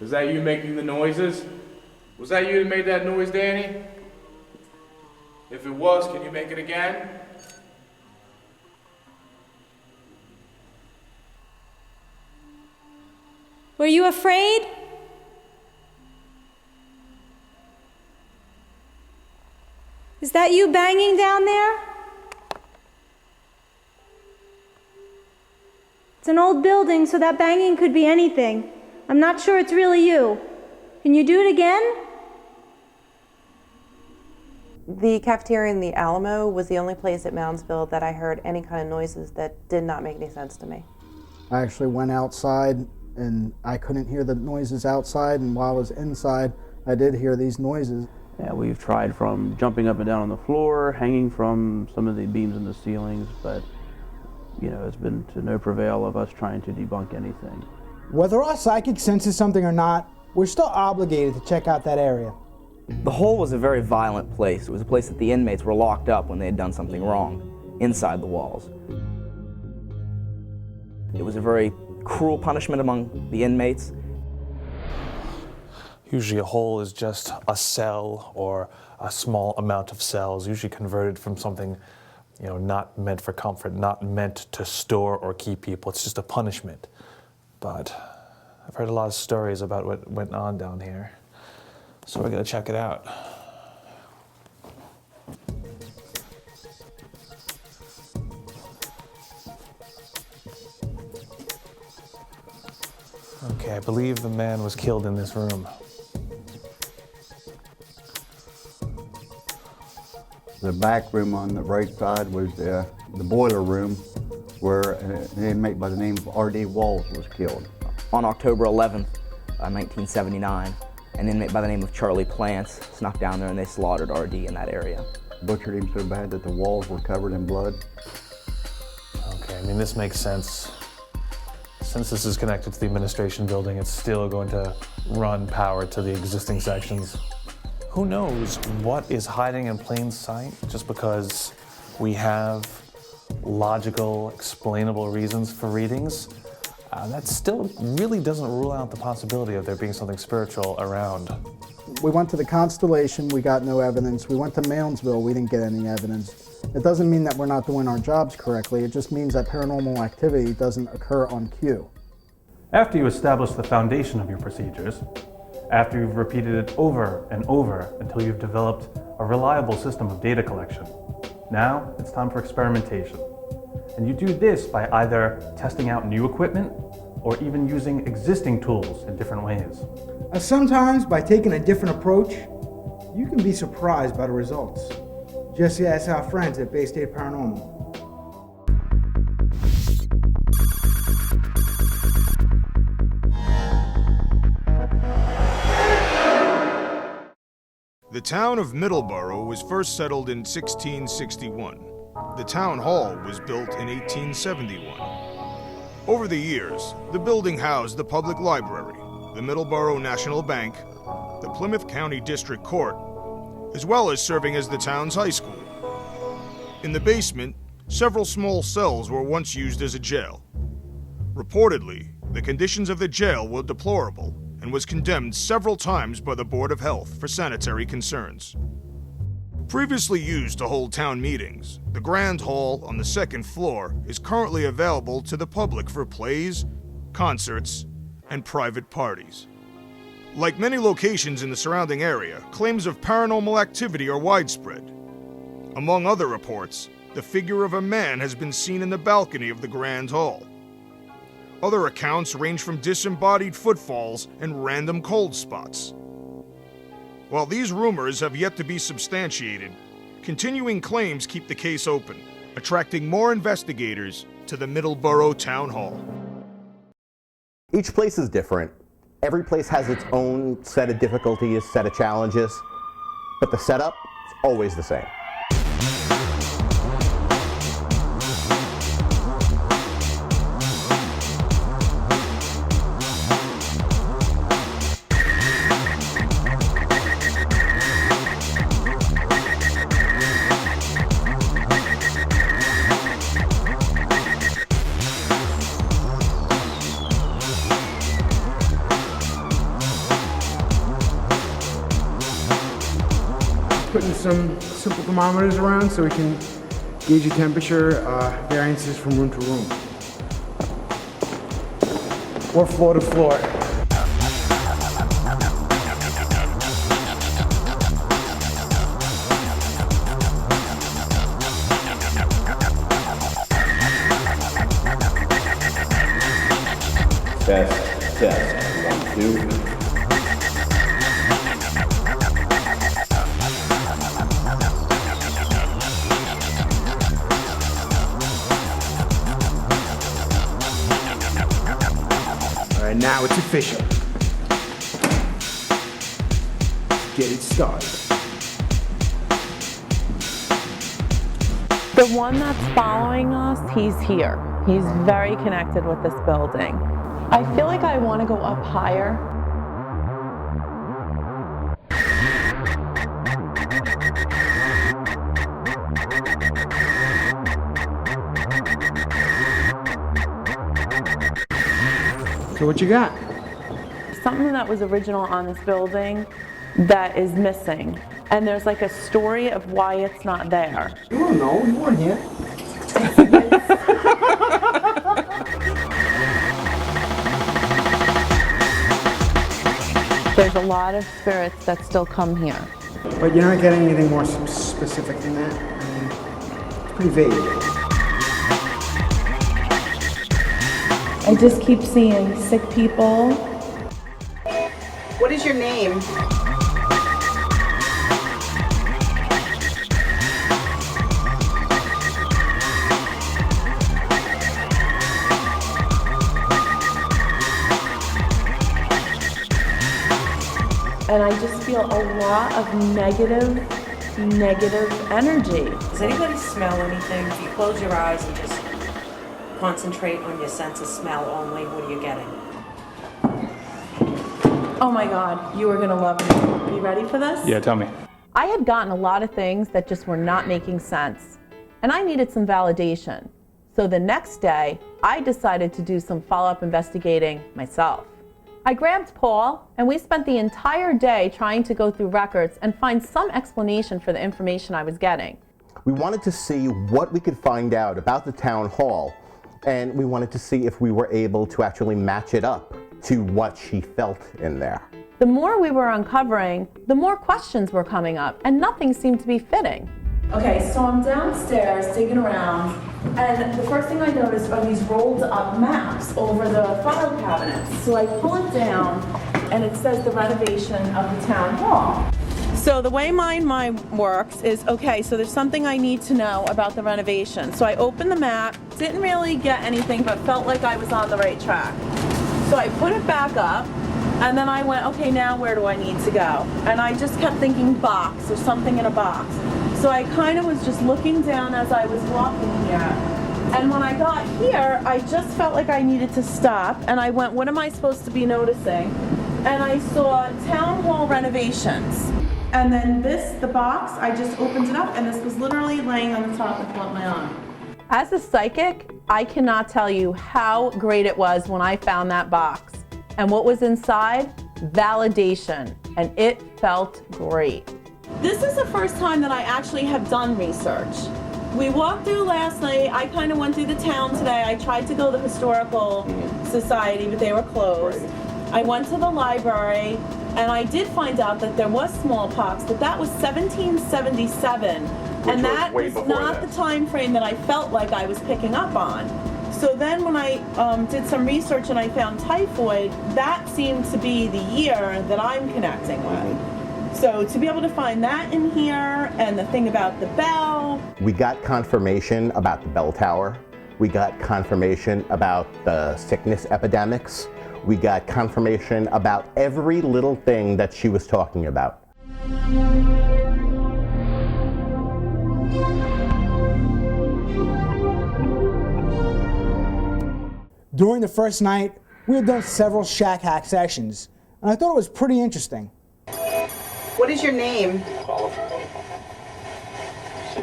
F: Is that you making the noises? Was that you that made that noise, Danny? If it was, can you make it again?
M: Were you afraid? Is that you banging down there? It's an old building, so that banging could be anything. I'm not sure it's really you. Can you do it again?
E: The cafeteria in the Alamo was the only place at Moundsville that I heard any kind of noises that did not make any sense to me.
G: I actually went outside and I couldn't hear the noises outside, and while I was inside, I did hear these noises.
R: Yeah, we've tried from jumping up and down on the floor, hanging from some of the beams in the ceilings, but you know, it's been to no prevail of us trying to debunk anything.
B: Whether our psychic senses something or not, we're still obligated to check out that area.
S: The hole was a very violent place. It was a place that the inmates were locked up when they had done something wrong, inside the walls. It was a very cruel punishment among the inmates.
I: Usually a hole is just a cell or a small amount of cells, usually converted from something, you know, not meant for comfort, not meant to store or keep people. It's just a punishment. But I've heard a lot of stories about what went on down here, so we're gonna check it out. Okay, I believe the man was killed in this room.
Q: The back room on the right side was the boiler room where an inmate by the name of R.D. Walls was killed.
S: On October 11th, 1979, an inmate by the name of Charlie Plants snuck down there and they slaughtered R.D. in that area.
Q: Butchered him so bad that the walls were covered in blood.
I: Okay, I mean, this makes sense. Since this is connected to the administration building, it's still going to run power to the existing sections. Who knows what is hiding in plain sight just because we have logical, explainable reasons for readings? That still really doesn't rule out the possibility of there being something spiritual around.
G: We went to the Constellation, we got no evidence. We went to Moundsville, we didn't get any evidence. It doesn't mean that we're not doing our jobs correctly, it just means that paranormal activity doesn't occur on cue.
C: After you establish the foundation of your procedures, after you've repeated it over and over until you've developed a reliable system of data collection, now it's time for experimentation. And you do this by either testing out new equipment or even using existing tools in different ways.
B: Sometimes, by taking a different approach, you can be surprised by the results. Just ask our friends at Bay State Paranormal.
D: The town of Middleboro was first settled in 1661. The town hall was built in 1871. Over the years, the building housed the public library, the Middleboro National Bank, the Plymouth County District Court, as well as serving as the town's high school. In the basement, several small cells were once used as a jail. Reportedly, the conditions of the jail were deplorable and was condemned several times by the Board of Health for sanitary concerns. Previously used to hold town meetings, the Grand Hall on the second floor is currently available to the public for plays, concerts, and private parties. Like many locations in the surrounding area, claims of paranormal activity are widespread. Among other reports, the figure of a man has been seen in the balcony of the Grand Hall. Other accounts range from disembodied footfalls and random cold spots. While these rumors have yet to be substantiated, continuing claims keep the case open, attracting more investigators to the Middleboro Town Hall.
H: Each place is different. Every place has its own set of difficulties, set of challenges, but the setup is always the same.
B: Putting some simple thermometers around so we can gauge your temperature variances from room to room. Or floor to floor.
H: Test, 1, 2.
B: Alright, now it's official. Get it started.
U: The one that's following us, he's here. He's very connected with this building. I feel like I want to go up higher.
B: So what you got?
U: Something that was original on this building that is missing. And there's like a story of why it's not there.
B: You don't know, you weren't here.
U: There's a lot of spirits that still come here.
B: But you're not getting anything more specific than that? I mean, it's pretty vague.
U: I just keep seeing sick people.
N: What is your name?
U: And I just feel a lot of negative energy.
W: Does anybody smell anything? If you close your eyes and just concentrate on your sense of smell only, what are you getting?
U: Oh my God, you are gonna love me. Are you ready for this?
C: Yeah, tell me.
U: I had gotten a lot of things that just were not making sense, and I needed some validation. So the next day, I decided to do some follow-up investigating myself. I grabbed Paul, and we spent the entire day trying to go through records and find some explanation for the information I was getting.
H: We wanted to see what we could find out about the town hall, and we wanted to see if we were able to actually match it up to what she felt in there.
U: The more we were uncovering, the more questions were coming up, and nothing seemed to be fitting. Okay, so I'm downstairs digging around, and the first thing I noticed are these rolled up maps over the file cabinets. So I pull it down, and it says the renovation of the town hall. So the way my mind works is, okay, so there's something I need to know about the renovation. So I opened the map, didn't really get anything, but felt like I was on the right track. So I put it back up, and then I went, okay, now where do I need to go? And I just kept thinking box, or something in a box. So I kind of was just looking down as I was walking here. And when I got here, I just felt like I needed to stop, and I went, what am I supposed to be noticing? And I saw town hall renovations. And then the box, I just opened it up, and this was literally laying on the top of my arm. As a psychic, I cannot tell you how great it was when I found that box. And what was inside? Validation. And it felt great. This is the first time that I actually have done research. We walked through last night. I kind of went through the town today. I tried to go to the Historical Society, but they were closed. I went to the library, and I did find out that there was smallpox, but that was 1777. And that was not the time frame that I felt like I was picking up on. So then when I did some research and I found typhoid, that seemed to be the year that I'm connecting with. So to be able to find that in here and the thing about the bell.
H: We got confirmation about the bell tower. We got confirmation about the sickness epidemics. We got confirmation about every little thing that she was talking about.
B: During the first night, we had done several shack hack sessions, and I thought it was pretty interesting.
N: What is your name? Oliver.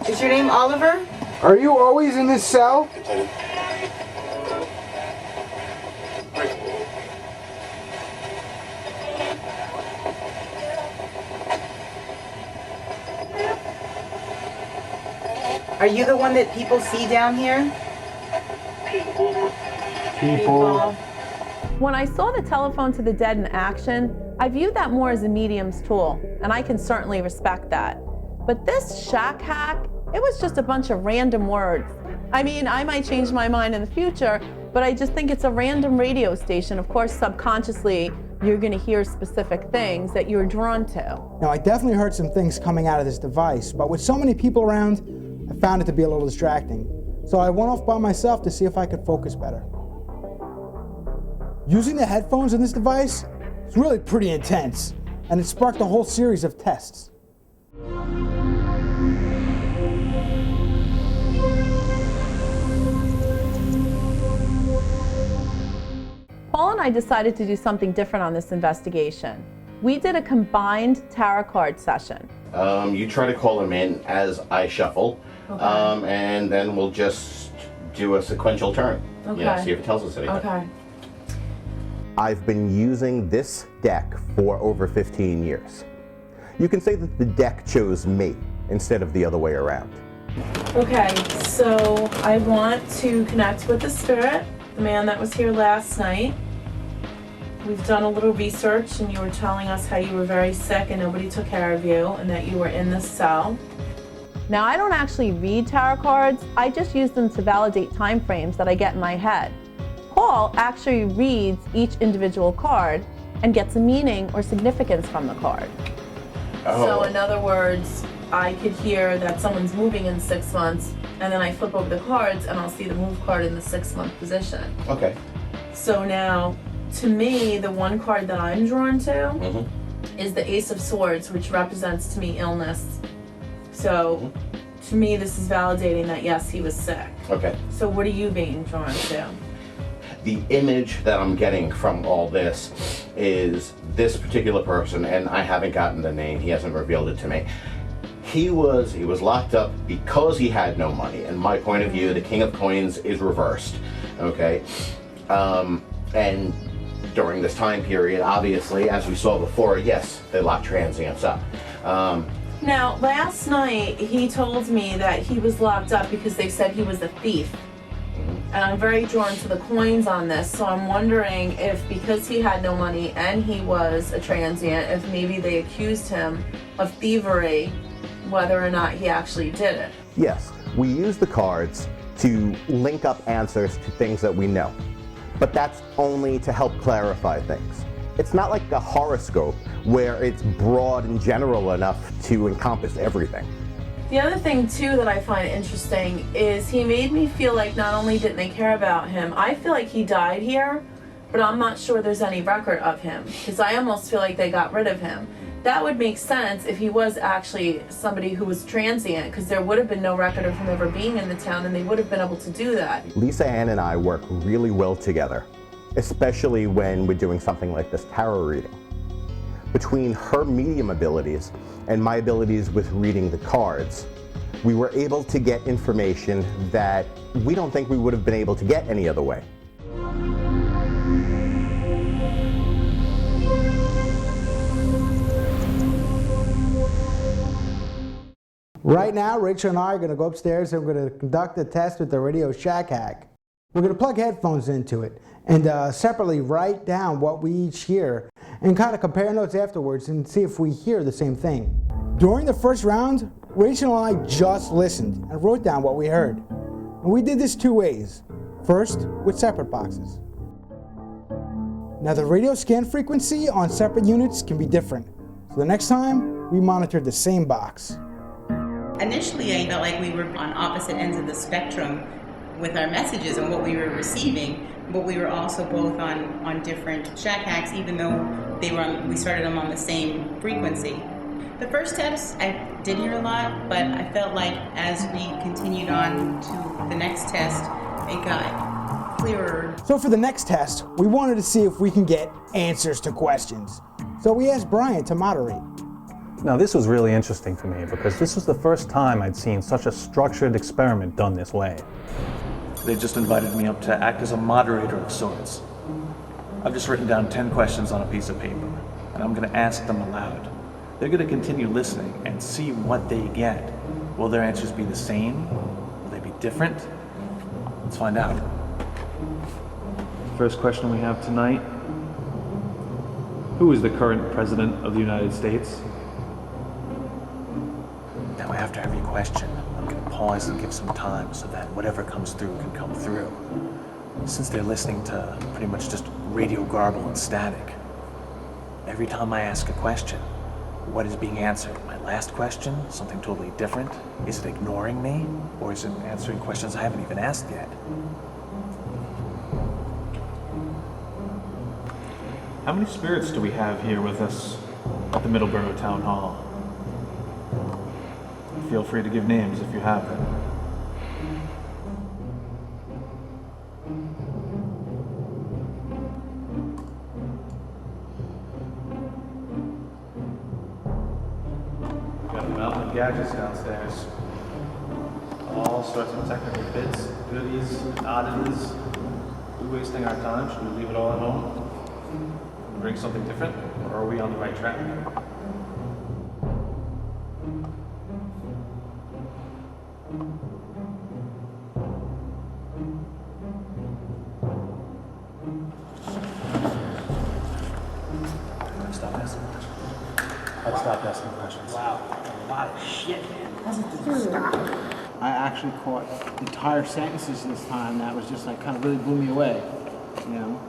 N: Is your name Oliver?
B: Are you always in this cell?
N: Are you the one that people see down here?
B: People.
U: When I saw the telephone to the dead in action, I viewed that more as a medium's tool, and I can certainly respect that. But this shack hack, it was just a bunch of random words. I mean, I might change my mind in the future, but I just think it's a random radio station. Of course, subconsciously, you're going to hear specific things that you're drawn to.
B: Now, I definitely heard some things coming out of this device, but with so many people around, I found it to be a little distracting. So I went off by myself to see if I could focus better. Using the headphones in this device is really pretty intense, and it sparked a whole series of tests.
U: Paul and I decided to do something different on this investigation. We did a combined tarot card session.
H: You try to call them in as I shuffle,
U: Okay.
H: and then we'll just do a sequential turn.
U: Okay.
H: You know, see if it tells us anything.
U: Okay.
H: I've been using this deck for over 15 years. You can say that the deck chose me instead of the other way around.
U: Okay, so I want to connect with the spirit, the man that was here last night. We've done a little research and you were telling us how you were very sick and nobody took care of you and that you were in this cell. Now, I don't actually read tarot cards, I just use them to validate time frames that I get in my head. Paul actually reads each individual card and gets a meaning or significance from the card. So in other words, I could hear that someone's moving in 6 months, and then I flip over the cards and I'll see the move card in the 6-month position.
H: Okay.
U: So now, to me, the one card that I'm drawn to is the Ace of Swords, which represents to me illness. So to me, this is validating that yes, he was sick.
H: Okay.
U: So what are you being drawn to?
H: The image that I'm getting from all this is this particular person, and I haven't gotten the name, he hasn't revealed it to me. He was locked up because he had no money. In my point of view, the King of Coins is reversed, okay? And during this time period, obviously, as we saw before, yes, they locked transients up.
U: Now, last night, he told me that he was locked up because they said he was a thief. And I'm very drawn to the coins on this, so I'm wondering if because he had no money and he was a transient, if maybe they accused him of thievery, whether or not he actually did it.
H: Yes, we use the cards to link up answers to things that we know. But that's only to help clarify things. It's not like a horoscope where it's broad and general enough to encompass everything.
U: The other thing too that I find interesting is he made me feel like not only didn't they care about him, I feel like he died here, but I'm not sure there's any record of him because I almost feel like they got rid of him. That would make sense if he was actually somebody who was transient because there would have been no record of him ever being in the town and they would have been able to do that.
H: Lisa Ann and I work really well together, especially when we're doing something like this tarot reading. Between her medium abilities and my abilities with reading the cards, we were able to get information that we don't think we would have been able to get any other way.
B: Right now, Rachel and I are going to go upstairs and we're going to conduct a test with the Radio Shack hack. We're going to plug headphones into it and separately write down what we each hear and kind of compare notes afterwards and see if we hear the same thing. During the first round, Rachel and I just listened and wrote down what we heard. And we did this two ways. First, with separate boxes. Now the radio scan frequency on separate units can be different. So the next time, we monitored the same box.
A: Initially, I felt like we were on opposite ends of the spectrum with our messages and what we were receiving, but we were also both on different shack hacks, even though we started them on the same frequency. The first test, I did hear a lot, but I felt like as we continued on to the next test, it got clearer.
B: So for the next test, we wanted to see if we can get answers to questions. So we asked Brian to moderate.
C: Now this was really interesting for me because this was the first time I'd seen such a structured experiment done this way.
O: They just invited me up to act as a moderator of sorts. I've just written down 10 questions on a piece of paper, and I'm going to ask them aloud. They're going to continue listening and see what they get. Will their answers be the same? Will they be different? Let's find out. First question we have tonight. Who is the current president of the United States? Now after every question, I'm going to pause and give some time so that whatever comes through can come through. Since they're listening to pretty much just radio garble and static, every time I ask a question, what is being answered? My last question, something totally different? Is it ignoring me? Or is it answering questions I haven't even asked yet? How many spirits do we have here with us at the Middleboro Town Hall? Feel free to give names if you have them. Got the mountain of gadgets downstairs. All sorts of technical bits, goodies, oddities. Are we wasting our time? Should we leave it all at home? Bring something different? Or are we on the right track? Stop asking questions.
P: Wow, a lot of shit, man. I actually caught entire sentences this time that was just like kind of really blew me away, you know.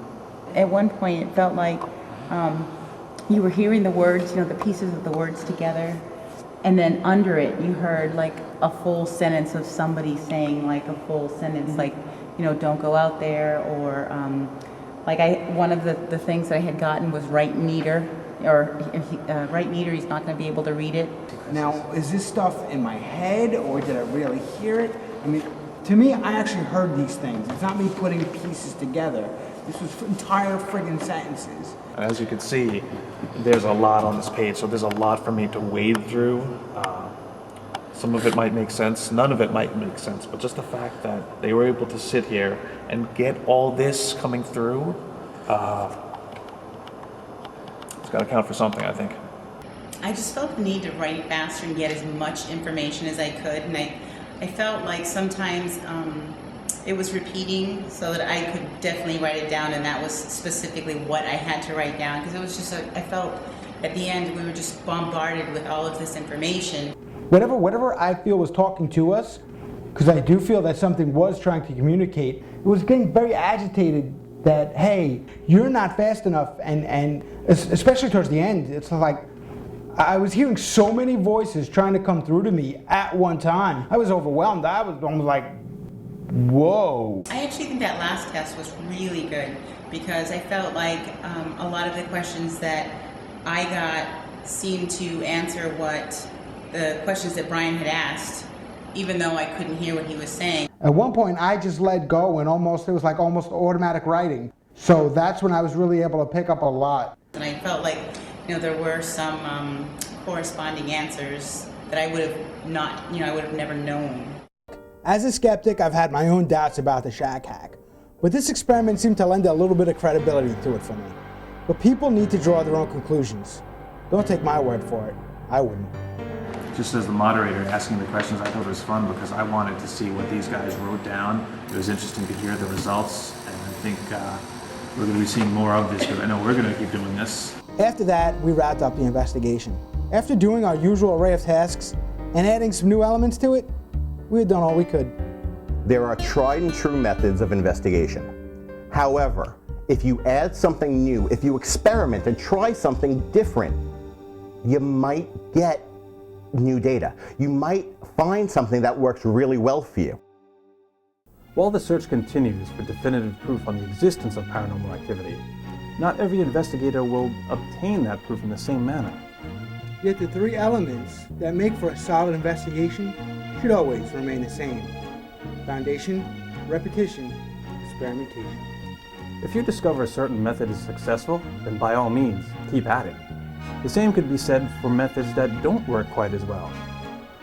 N: At one point, it felt like you were hearing the words, you know, the pieces of the words together, and then under it, you heard like a full sentence of somebody saying like a full sentence, like, you know, don't go out there, or one of the things that I had gotten was write neater. Or write neater, he's not going to be able to read it.
P: Now, is this stuff in my head, or did I really hear it? I mean, to me, I actually heard these things. It's not me putting pieces together. This was entire friggin' sentences.
O: As you can see, there's a lot on this page, so there's a lot for me to wade through. Some of it might make sense, none of it might make sense, but just the fact that they were able to sit here and get all this coming through, got to count for something, I think.
A: I just felt the need to write faster and get as much information as I could, and I felt like sometimes it was repeating, so that I could definitely write it down, and that was specifically what I had to write down, because it was just, I felt at the end we were just bombarded with all of this information.
B: Whatever I feel was talking to us, because I do feel that something was trying to communicate, it was getting very agitated that, hey, you're not fast enough, and especially towards the end, it's like I was hearing so many voices trying to come through to me at one time. I was overwhelmed. I was almost like, whoa.
A: I actually think that last test was really good, because I felt like a lot of the questions that I got seemed to answer what the questions that Brian had asked, even though I couldn't hear what he was saying.
B: At one point, I just let go, and it was like almost automatic writing. So that's when I was really able to pick up a lot.
A: And I felt like, you know, there were some corresponding answers that I would have never known.
B: As a skeptic, I've had my own doubts about the shack hack, but this experiment seemed to lend a little bit of credibility to it for me. But people need to draw their own conclusions. Don't take my word for it. I wouldn't.
O: Just as the moderator asking the questions, I thought it was fun because I wanted to see what these guys wrote down. It was interesting to hear the results, and I think we're going to be seeing more of this, because I know we're going to keep doing this.
B: After that, we wrapped up the investigation. After doing our usual array of tasks and adding some new elements to it, we had done all we could.
H: There are tried and true methods of investigation. However, if you add something new, if you experiment and try something different, you might get new data. You might find something that works really well for you.
C: While the search continues for definitive proof on the existence of paranormal activity, not every investigator will obtain that proof in the same manner.
B: Yet the three elements that make for a solid investigation should always remain the same: foundation, repetition, experimentation.
C: If you discover a certain method is successful, then by all means, keep at it. The same could be said for methods that don't work quite as well.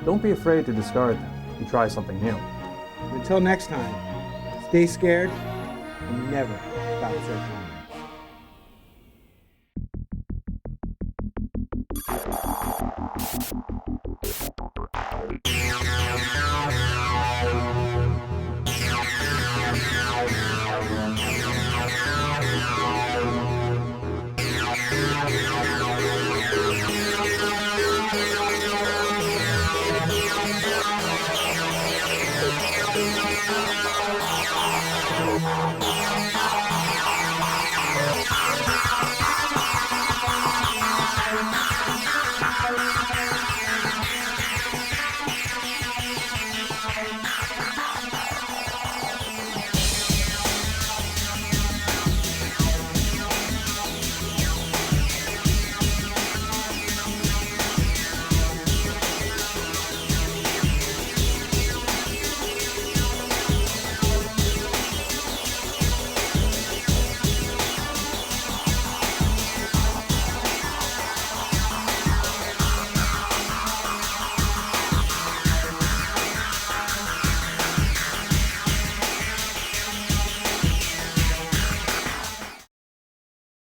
C: Don't be afraid to discard them and try something new.
B: Until next time, stay scared and never stop searching.